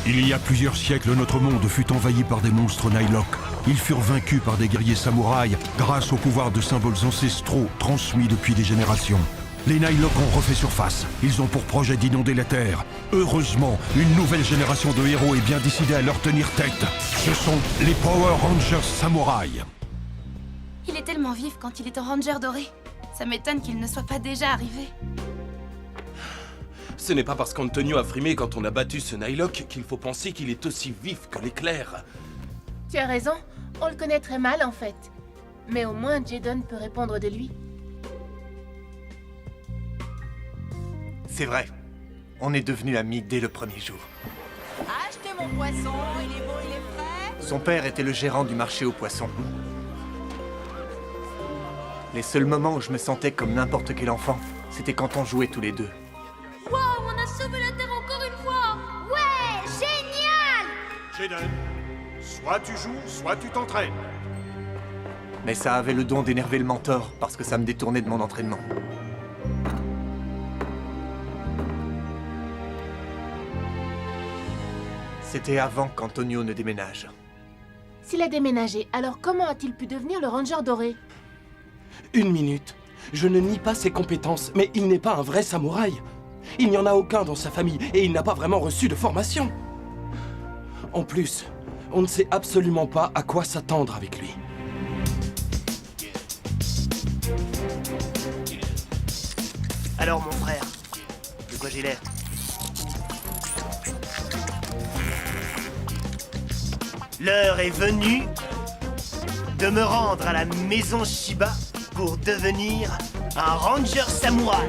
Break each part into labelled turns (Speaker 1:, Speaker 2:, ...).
Speaker 1: Il y a plusieurs siècles, notre monde fut envahi par des monstres Nihilok. Ils furent vaincus par des guerriers samouraïs grâce au pouvoir de symboles ancestraux transmis depuis des générations. Les Nihilok ont refait surface. Ils ont pour projet d'inonder la Terre. Heureusement, une nouvelle génération de héros est bien décidée à leur tenir tête. Ce sont les Power Rangers Samouraï.
Speaker 2: Il est tellement vif quand il est en Ranger doré. Ça m'étonne qu'il ne soit pas déjà arrivé.
Speaker 3: Ce n'est pas parce qu'Antonio a frimé quand on a battu ce Nihilok qu'il faut penser qu'il est aussi vif que l'éclair.
Speaker 4: Tu as raison, on le connaît très mal en fait. Mais au moins Jaden peut répondre de lui.
Speaker 5: C'est vrai. On est devenus amis dès le premier jour.
Speaker 6: Achetez mon poisson, il est beau, il est frais.
Speaker 5: Son père était le gérant du marché aux poissons. Les seuls moments où je me sentais comme n'importe quel enfant, c'était quand on jouait tous les deux.
Speaker 2: Wow, on a sauvé la Terre encore une fois! Ouais, génial!
Speaker 7: Jaden, soit tu joues, soit tu t'entraînes.
Speaker 5: Mais ça avait le don d'énerver le mentor, parce que ça me détournait de mon entraînement. C'était avant qu'Antonio ne déménage.
Speaker 4: S'il a déménagé, alors comment a-t-il pu devenir le Ranger doré?
Speaker 3: Une minute. Je ne nie pas ses compétences, mais il n'est pas un vrai samouraï. Il n'y en a aucun dans sa famille, et il n'a pas vraiment reçu de formation. En plus, on ne sait absolument pas à quoi s'attendre avec lui.
Speaker 8: Alors mon frère, de quoi j'ai l'air? L'heure est venue de me rendre à la maison Shiba pour devenir un Ranger Samouraï.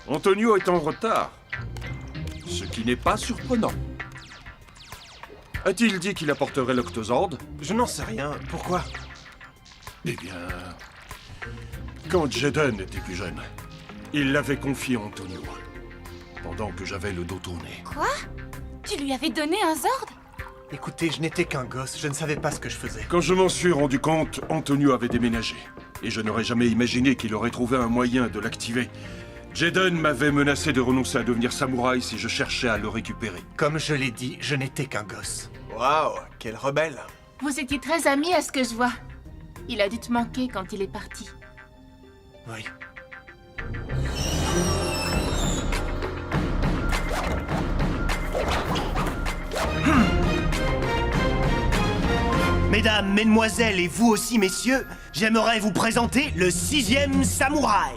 Speaker 7: Antonio est en retard. Ce qui n'est pas surprenant. A-t-il dit qu'il apporterait l'Octozord?
Speaker 5: Je n'en sais rien. Pourquoi?
Speaker 7: Eh bien... Quand Jaden était plus jeune, il l'avait confié à Antonio. Pendant que j'avais le dos tourné.
Speaker 2: Quoi? Tu lui avais donné un Zord?
Speaker 5: Écoutez, je n'étais qu'un gosse, je ne savais pas ce que je faisais.
Speaker 7: Quand je m'en suis rendu compte, Antonio avait déménagé. Et je n'aurais jamais imaginé qu'il aurait trouvé un moyen de l'activer. Jaden m'avait menacé de renoncer à devenir samouraï si je cherchais à le récupérer.
Speaker 5: Comme je l'ai dit, je n'étais qu'un gosse.
Speaker 9: Waouh, quel rebelle.
Speaker 4: Vous étiez très amis à ce que je vois. Il a dû te manquer quand il est parti.
Speaker 5: Oui.
Speaker 8: Mesdames, mesdemoiselles et vous aussi messieurs, j'aimerais vous présenter le 6e samouraï,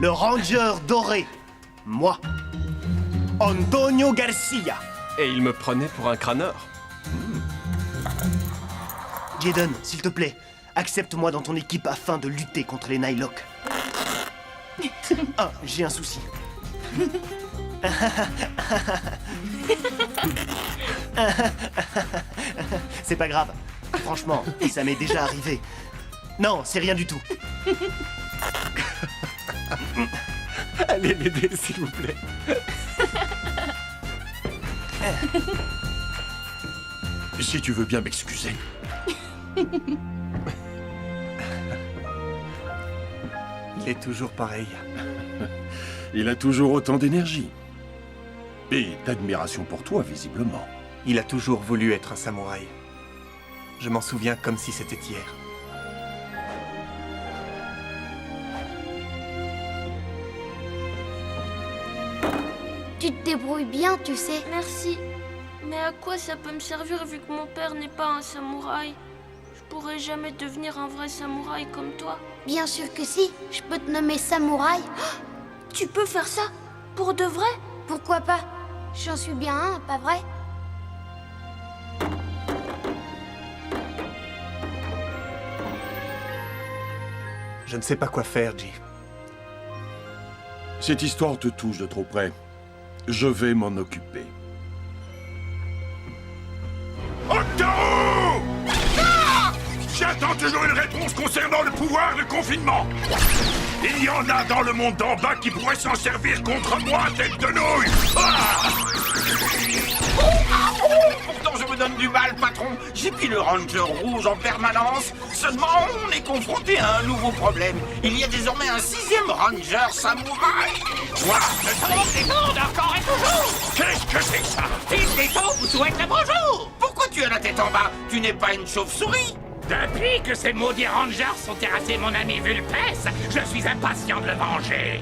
Speaker 8: le Ranger doré, moi, Antonio Garcia.
Speaker 9: Et il me prenait pour un crâneur.
Speaker 8: Jaden, s'il te plaît, accepte-moi dans ton équipe afin de lutter contre les Nihilok. Ah, j'ai un souci. C'est pas grave. Franchement, ça m'est déjà arrivé. Non, c'est rien du tout.
Speaker 9: Allez l'aider, s'il vous plaît.
Speaker 7: Si tu veux bien m'excuser.
Speaker 5: Il est toujours pareil.
Speaker 7: Il a toujours autant d'énergie. Et d'admiration pour toi, visiblement.
Speaker 5: Il a toujours voulu être un samouraï. Je m'en souviens comme si c'était hier.
Speaker 2: Tu te débrouilles bien, tu sais.
Speaker 10: Merci. Mais à quoi ça peut me servir vu que mon père n'est pas un samouraï? Je pourrais jamais devenir un vrai samouraï comme toi.
Speaker 2: Bien sûr que si, je peux te nommer samouraï.
Speaker 10: Tu peux faire ça? Pour de vrai?
Speaker 2: Pourquoi pas? J'en suis bien un, pas vrai?
Speaker 5: Je ne sais pas quoi faire, Ji.
Speaker 7: Cette histoire te touche de trop près. Je vais m'en occuper.
Speaker 1: Octaro! Ah! J'attends toujours une réponse concernant le pouvoir de confinement. Il y en a dans le monde d'en bas qui pourraient s'en servir contre moi, tête de nouille. Ah!
Speaker 11: Pourtant je me donne du mal, patron. J'ai pris le Ranger rouge en permanence. Seulement, on est confronté à un nouveau problème. Il y a désormais un 6e Ranger samouraï. Quoi? Le tour détourne encore et toujours.
Speaker 1: Qu'est-ce que c'est que ça?
Speaker 11: Fils d'Eto vous souhaite le bonjour. Pourquoi tu as la tête en bas? Tu n'es pas une chauve-souris?
Speaker 12: Depuis que ces maudits rangers sont terrassés mon ami Vulpes, je suis impatient de le venger.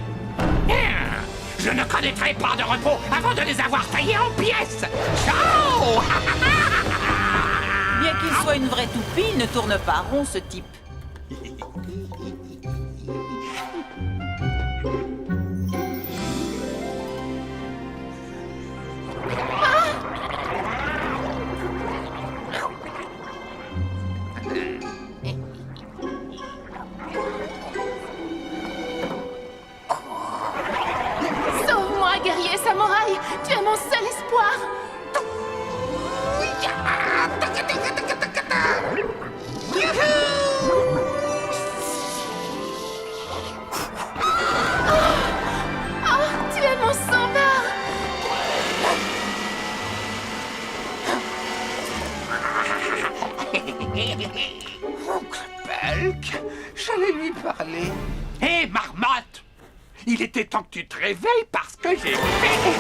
Speaker 12: Je ne connaîtrai pas de repos avant de les avoir taillés en pièces. Ciao!
Speaker 6: Bien qu'il soit une vraie toupie, il ne tourne pas rond, ce type.
Speaker 4: Sauve-moi, guerrier samouraï! Tu es mon seul espoir! Oh, tu es mon sauveur!
Speaker 11: Oncle Pelk, j'allais lui parler.
Speaker 12: Hé, marmotte! Il était temps que tu te réveilles parce que j'ai fait...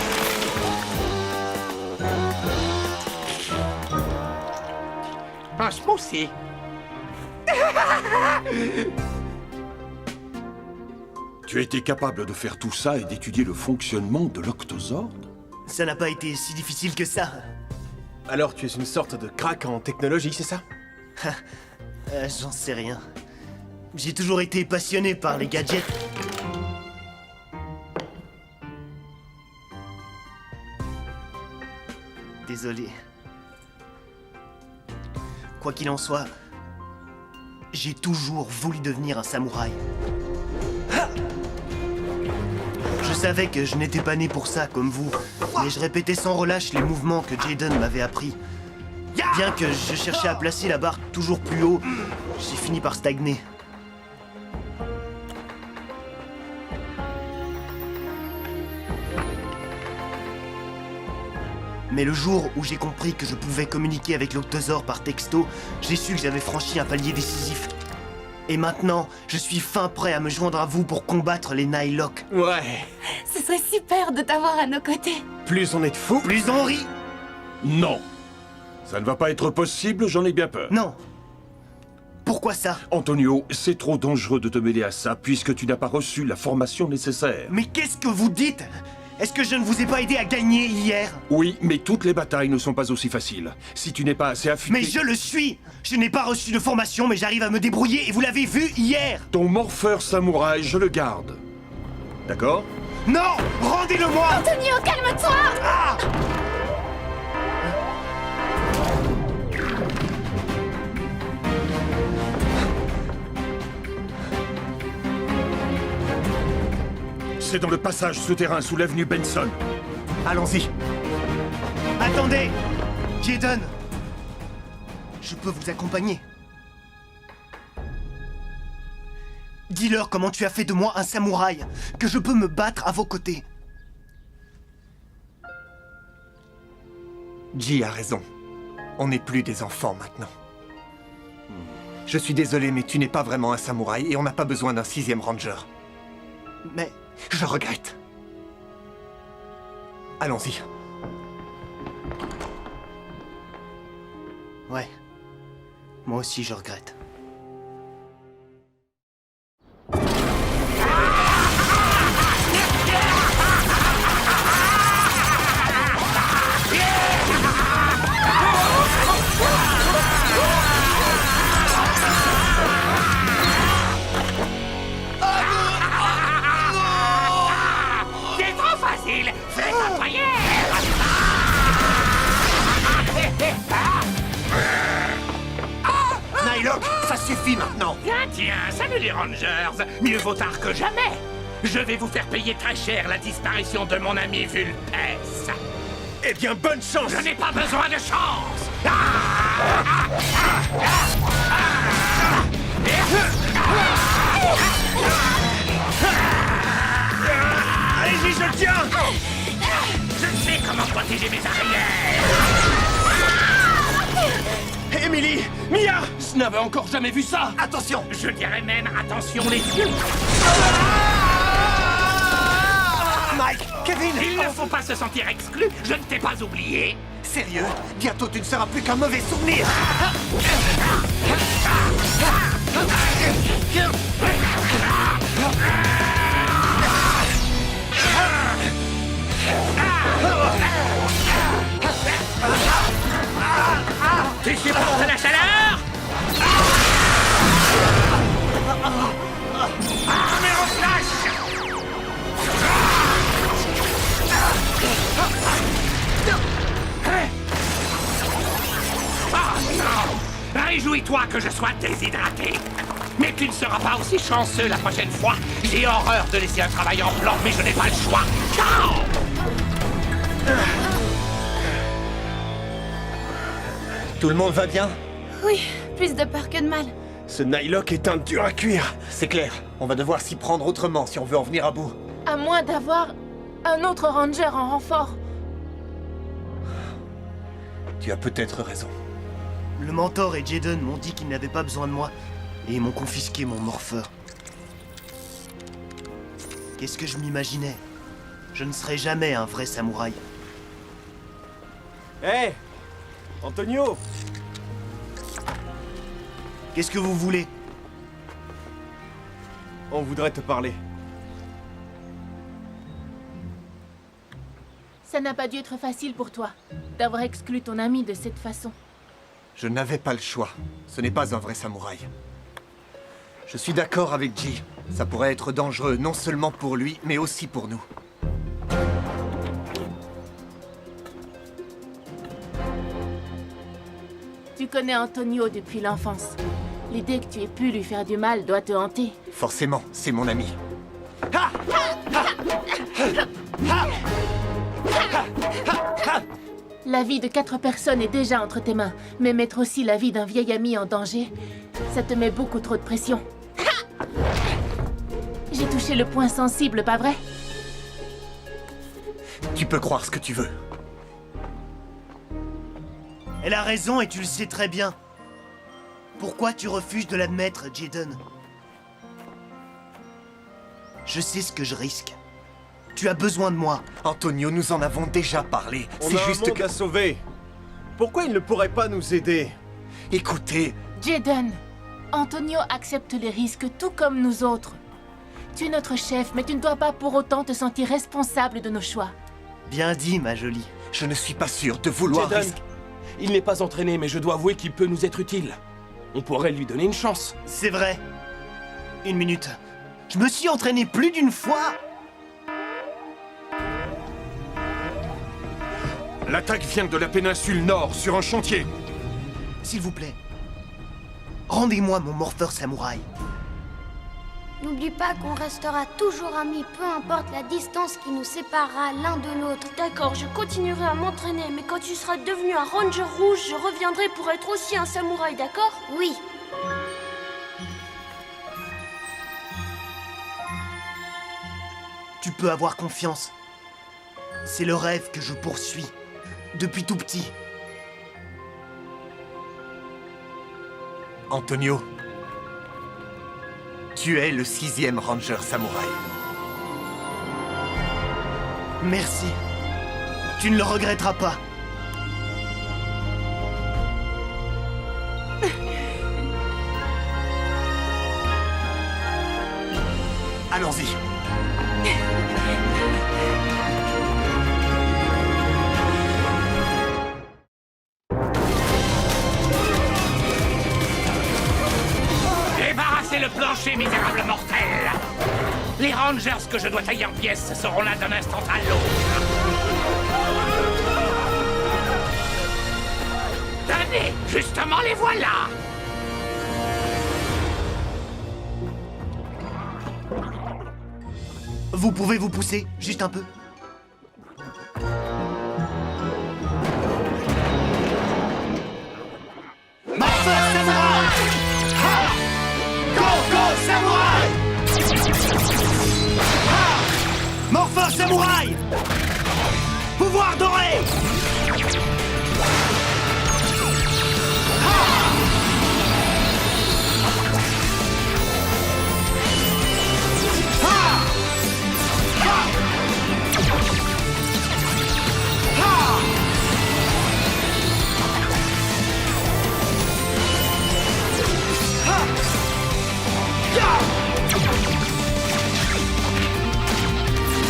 Speaker 12: un smoothie.
Speaker 7: Tu as été capable de faire tout ça et d'étudier le fonctionnement de l'Octozord?
Speaker 8: Ça n'a pas été si difficile que ça.
Speaker 5: Alors tu es une sorte de crack en technologie, c'est ça?
Speaker 8: J'en sais rien. J'ai toujours été passionné par les gadgets. Désolé. Quoi qu'il en soit, j'ai toujours voulu devenir un samouraï. Je savais que je n'étais pas né pour ça, comme vous, mais je répétais sans relâche les mouvements que Jaden m'avait appris. Bien que je cherchais à placer la barre toujours plus haut, j'ai fini par stagner. Mais le jour où j'ai compris que je pouvais communiquer avec l'Octozord par texto, j'ai su que j'avais franchi un palier décisif. Et maintenant, je suis fin prêt à me joindre à vous pour combattre les Nihilok.
Speaker 5: Ouais.
Speaker 10: Ce serait super de t'avoir à nos côtés.
Speaker 5: Plus on est de fous,
Speaker 8: Plus on rit.
Speaker 7: Non. Ça ne va pas être possible, j'en ai bien peur.
Speaker 8: Non. Pourquoi ça?
Speaker 7: Antonio, c'est trop dangereux de te mêler à ça puisque tu n'as pas reçu la formation nécessaire.
Speaker 8: Mais qu'est-ce que vous dites? Est-ce que je ne vous ai pas aidé à gagner hier?
Speaker 7: Oui, mais toutes les batailles ne sont pas aussi faciles. Si tu n'es pas assez affûté...
Speaker 8: Mais je le suis! Je n'ai pas reçu de formation, mais j'arrive à me débrouiller et vous l'avez vu hier!
Speaker 7: Ton morpheur samouraï, je le garde. D'accord?
Speaker 8: Non! Rendez-le-moi!
Speaker 4: Antonio, calme-toi!
Speaker 8: Ah!
Speaker 7: C'est dans le passage souterrain sous l'avenue Benson.
Speaker 5: allons-y.
Speaker 8: Attendez! Jaden! Je peux vous accompagner. Dis-leur comment tu as fait de moi un samouraï, que je peux me battre à vos côtés.
Speaker 5: Ji a raison. On n'est plus des enfants maintenant. Je suis désolé, mais tu n'es pas vraiment un samouraï et on n'a pas besoin d'un 6e ranger.
Speaker 8: Mais...
Speaker 5: Je regrette. Allons-y.
Speaker 8: Ouais. Moi aussi, je regrette.
Speaker 5: suffit maintenant.
Speaker 12: Tiens, salut les Rangers. Mieux vaut tard que jamais. Je vais vous faire payer très cher la disparition de mon ami Vulpes.
Speaker 9: Eh bien, bonne chance.
Speaker 12: Je n'ai pas besoin de chance.
Speaker 9: Allez-y, je le tiens.
Speaker 12: Je sais comment protéger mes arrières.
Speaker 9: Emily, Mia.
Speaker 3: Je n'avais encore jamais vu ça.
Speaker 5: Attention.
Speaker 12: Je dirais même attention les yeux.
Speaker 5: Mike, Kevin.
Speaker 12: Il ne faut pas se sentir exclu. Je ne t'ai pas oublié.
Speaker 5: Sérieux? Bientôt tu ne seras plus qu'un mauvais souvenir.
Speaker 12: Tu supportes la chaleur? Numéro flash! Oh non! Réjouis-toi que je sois déshydraté. Mais tu ne seras pas aussi chanceux la prochaine fois. J'ai horreur de laisser un travail en plan, mais je n'ai pas le choix. Ciao!
Speaker 5: Tout le monde va bien?
Speaker 6: Oui, plus de peur que de mal.
Speaker 9: Ce Nylock est un dur à cuire.
Speaker 5: C'est clair. On va devoir s'y prendre autrement si on veut en venir à bout.
Speaker 4: À moins d'avoir un autre ranger en renfort.
Speaker 5: Tu as peut-être raison.
Speaker 8: Le mentor et Jaden m'ont dit qu'ils n'avaient pas besoin de moi. Et ils m'ont confisqué mon morpheur. Qu'est-ce que je m'imaginais? Je ne serai jamais un vrai samouraï.
Speaker 9: Hé, Antonio.
Speaker 8: Qu'est-ce que vous voulez?
Speaker 9: On voudrait te parler.
Speaker 4: Ça n'a pas dû être facile pour toi, d'avoir exclu ton ami de cette façon.
Speaker 5: Je n'avais pas le choix. Ce n'est pas un vrai samouraï. Je suis d'accord avec Ji. Ça pourrait être dangereux, non seulement pour lui, mais aussi pour nous.
Speaker 4: Tu connais Antonio depuis l'enfance. L'idée que tu aies pu lui faire du mal doit te hanter.
Speaker 5: Forcément, c'est mon ami.
Speaker 4: La vie de 4 personnes est déjà entre tes mains, mais mettre aussi la vie d'un vieil ami en danger, ça te met beaucoup trop de pression. J'ai touché le point sensible, pas vrai?
Speaker 5: Tu peux croire ce que tu veux.
Speaker 8: Elle a raison et tu le sais très bien. Pourquoi tu refuses de l'admettre, Jaden? Je sais ce que je risque. Tu as besoin de moi.
Speaker 5: Antonio, nous en avons déjà parlé.
Speaker 9: On
Speaker 5: C'est
Speaker 9: a
Speaker 5: juste
Speaker 9: un monde
Speaker 5: que...
Speaker 9: à sauver. Pourquoi il ne pourrait pas nous aider?
Speaker 5: Écoutez,
Speaker 4: Jaden, Antonio accepte les risques tout comme nous autres. Tu es notre chef, mais tu ne dois pas pour autant te sentir responsable de nos choix.
Speaker 8: Bien dit, ma jolie.
Speaker 5: je ne suis pas sûr de vouloir
Speaker 3: Jaden,
Speaker 5: risquer...
Speaker 3: il n'est pas entraîné, mais je dois avouer qu'il peut nous être utile. On pourrait lui donner une chance.
Speaker 8: C'est vrai. Une minute. Je me suis entraîné plus d'une fois.
Speaker 7: L'attaque vient de la péninsule nord, sur un chantier.
Speaker 8: S'il vous plaît. Rendez-moi mon morpheur samouraï.
Speaker 2: N'oublie pas qu'on restera toujours amis, peu importe la distance qui nous séparera l'un de l'autre.
Speaker 10: D'accord, je continuerai à m'entraîner, mais quand tu seras devenu un ranger rouge, je reviendrai pour être aussi un samouraï, d'accord?
Speaker 2: Oui.
Speaker 8: Tu peux avoir confiance. C'est le rêve que je poursuis. Depuis tout petit.
Speaker 5: Antonio, tu es le 6e Ranger Samouraï.
Speaker 8: Merci. Tu ne le regretteras pas.
Speaker 5: Allons-y.
Speaker 12: Débarrassez le plancher, misérable mortel! Les Rangers que je dois tailler en pièces seront là d'un instant à l'autre. Tenez, justement les voilà!
Speaker 8: Vous pouvez vous pousser, juste un peu. Morphos Samouraï! Ha! Go, go, Samouraï! Ha! Morphos Samouraï! Pouvoir doré! Ha! Ha! Ha! Ha! Ha! Ya!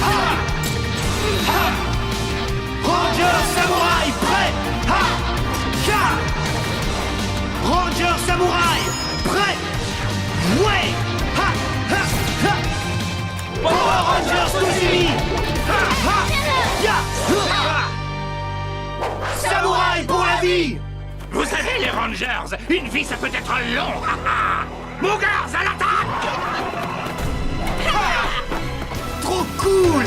Speaker 8: Ha! Ha! Ranger Samouraï prêt! Ha! Ya! Ranger Samouraï prêt! Ouais! Ha! Ha! Ha! Power Rangers tous unis! Ha! Ha! Ya! Ha! Samouraï pour la vie!
Speaker 12: Vous savez, les Rangers, une vie ça peut être long. Mougars à l'attaque!
Speaker 8: Trop cool!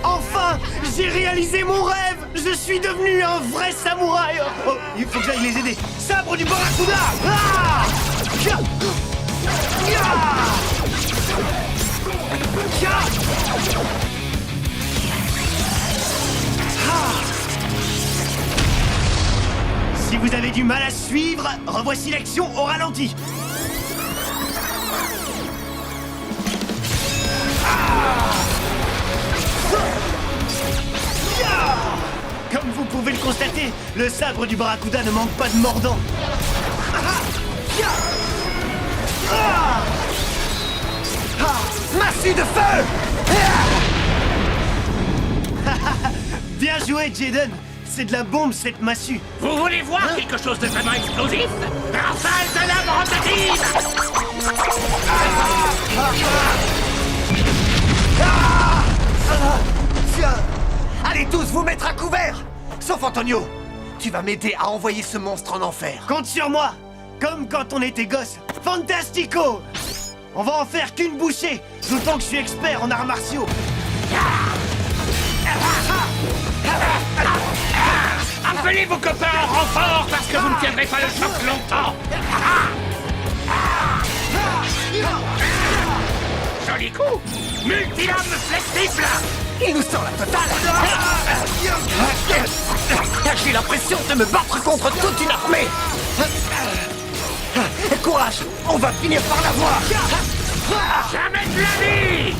Speaker 8: Enfin, j'ai réalisé mon rêve! Je suis devenu un vrai samouraï! Oh, il faut que j'aille les aider! Sabre du Barracuda! Ah! Ya! Ya! Ya! Ah! Si vous avez du mal à suivre, revoici l'action au ralenti. Comme vous pouvez le constater, le sabre du Barracuda ne manque pas de mordant. Massue de feu! Bien joué, Jaden. C'est de la bombe, cette massue.
Speaker 12: Vous voulez voir quelque chose de vraiment explosif? Rafale de la rotative!
Speaker 5: Allez tous vous mettre à couvert! Sauf Antonio! Tu vas m'aider à envoyer ce monstre en enfer.
Speaker 8: Compte sur moi! Comme quand on était gosse. Fantastico! On va en faire qu'une bouchée, d'autant que je suis expert en arts martiaux.
Speaker 12: Appelez vos copains en renfort parce que vous ne tiendrez pas le choc longtemps. Joli coup! Multilame flexible!
Speaker 5: Il nous sort la totale! J'ai l'impression de me battre contre toute une armée! Courage! On va finir par l'avoir!
Speaker 12: Jamais de la vie!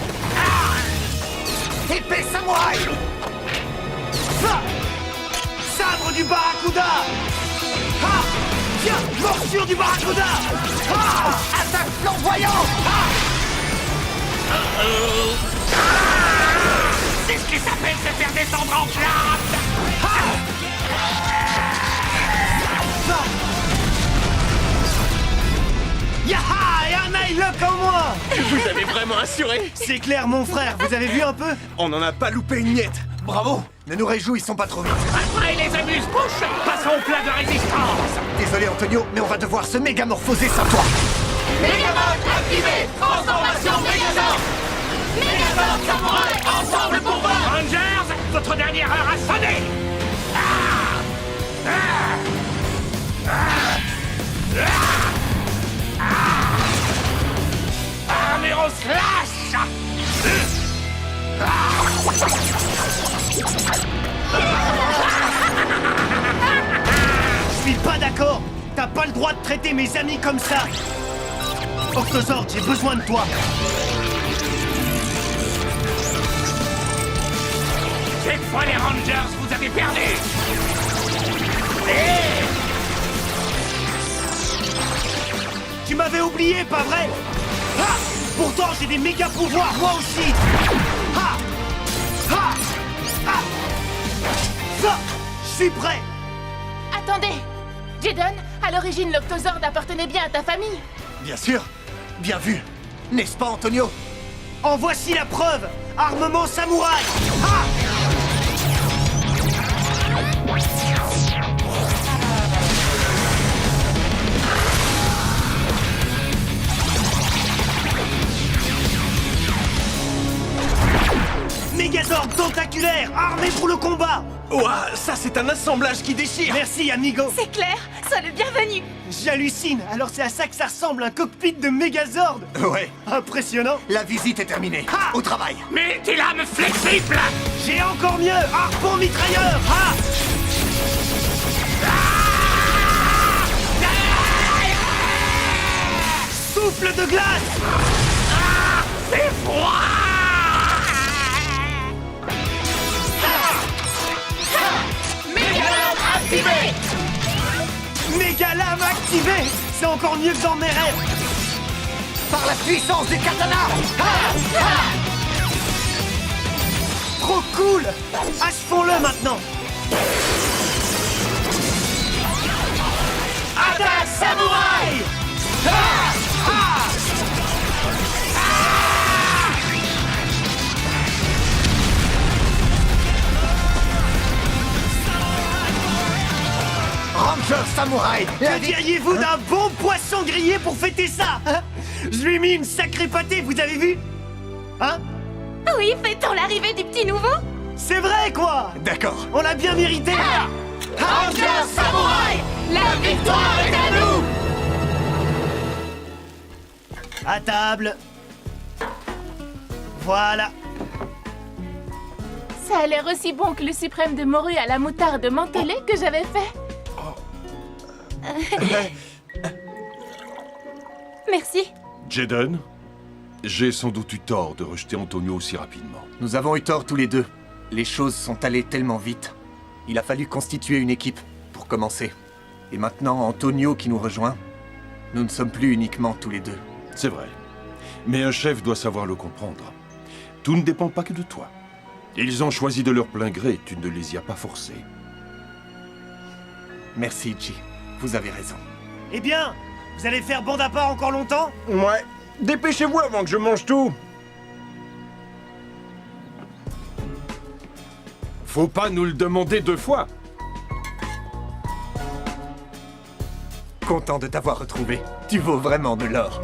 Speaker 5: Épée samouraï!
Speaker 8: Sabre du Barracuda! Ah! Tiens! Morsure du Barracuda! Ah!
Speaker 5: Attaque flamboyante!
Speaker 12: C'est ce qui s'appelle se faire descendre en flamme!
Speaker 8: Yaha! Et un Nightlock en moins!
Speaker 9: Vous avez vraiment assuré?
Speaker 8: C'est clair, mon frère, vous avez vu un peu?
Speaker 9: On n'en a pas loupé une miette.
Speaker 5: Bravo! Ne nous réjouissons pas trop vite.
Speaker 12: Après les amuse-bouches, passons au plat de résistance!
Speaker 5: Désolé Antonio, mais on va devoir se mégamorphoser sans toi.
Speaker 12: Megamorph activé! Transformation Megazord! Megazord Samouraï, ensemble pour vous! Rangers, votre dernière heure a sonné! Armero Slash!
Speaker 8: Je suis pas d'accord! T'as pas le droit de traiter mes amis comme ça! Octozord, j'ai besoin de toi!
Speaker 12: Cette fois, les Rangers, vous avez perdu!
Speaker 8: Tu m'avais oublié, pas vrai? Ah! Pourtant, j'ai des méga pouvoirs, moi aussi! Ah! Ah! Ah! Ça! Je suis prêt!
Speaker 4: Attendez! Jaden, à l'origine, l'Octozord appartenait bien à ta famille.
Speaker 5: Bien sûr! Bien vu! N'est-ce pas, Antonio?
Speaker 8: En voici la preuve! Armement samouraï! Ah! spectaculaire, armé pour le combat.
Speaker 3: Ouah, ça c'est un assemblage qui déchire.
Speaker 8: Merci, amigo.
Speaker 6: C'est clair, sois le bienvenu.
Speaker 8: J'hallucine, alors c'est à ça que ça ressemble, un cockpit de Megazord.
Speaker 5: Ouais,
Speaker 8: Impressionnant.
Speaker 5: la visite est terminée. Au travail.
Speaker 12: Multilame flexible.
Speaker 8: J'ai encore mieux, harpon mitrailleur. Ah souffle de glace.
Speaker 12: C'est froid.
Speaker 6: Mégalame activé.
Speaker 8: Mégalame activé. C'est encore mieux que dans mes rêves.
Speaker 5: Par la puissance du katana.
Speaker 8: Trop cool. Achevons-le maintenant. Attaque samouraï.
Speaker 5: Ranger Samouraï.
Speaker 8: Que diriez-vous d'un bon poisson grillé pour fêter ça, hein? Je lui ai mis une sacrée pâtée, vous avez vu? Hein?
Speaker 6: Oui, fêtons l'arrivée du petit nouveau.
Speaker 8: C'est vrai, quoi!
Speaker 5: D'accord.
Speaker 8: On l'a bien mérité!
Speaker 6: Ranger Samouraï, la victoire est à nous.
Speaker 8: À table! Voilà!
Speaker 4: Ça a l'air aussi bon que le suprême de morue à la moutarde mentholée que j'avais fait.
Speaker 6: Merci.
Speaker 7: Jaden, j'ai sans doute eu tort de rejeter Antonio aussi rapidement.
Speaker 5: Nous avons eu tort tous les deux. Les choses sont allées tellement vite. Il a fallu constituer une équipe, pour commencer. Et maintenant, Antonio qui nous rejoint, nous ne sommes plus uniquement tous les deux.
Speaker 7: C'est vrai. Mais un chef doit savoir le comprendre. Tout ne dépend pas que de toi. Ils ont choisi de leur plein gré, tu ne les y as pas forcés.
Speaker 5: Merci, Ji. Vous avez raison.
Speaker 8: Eh bien, vous allez faire bande à part encore longtemps?
Speaker 9: Ouais. Dépêchez-vous avant que je mange tout.
Speaker 7: Faut pas nous le demander 2 fois.
Speaker 5: Content de t'avoir retrouvé. Tu vaux vraiment de l'or.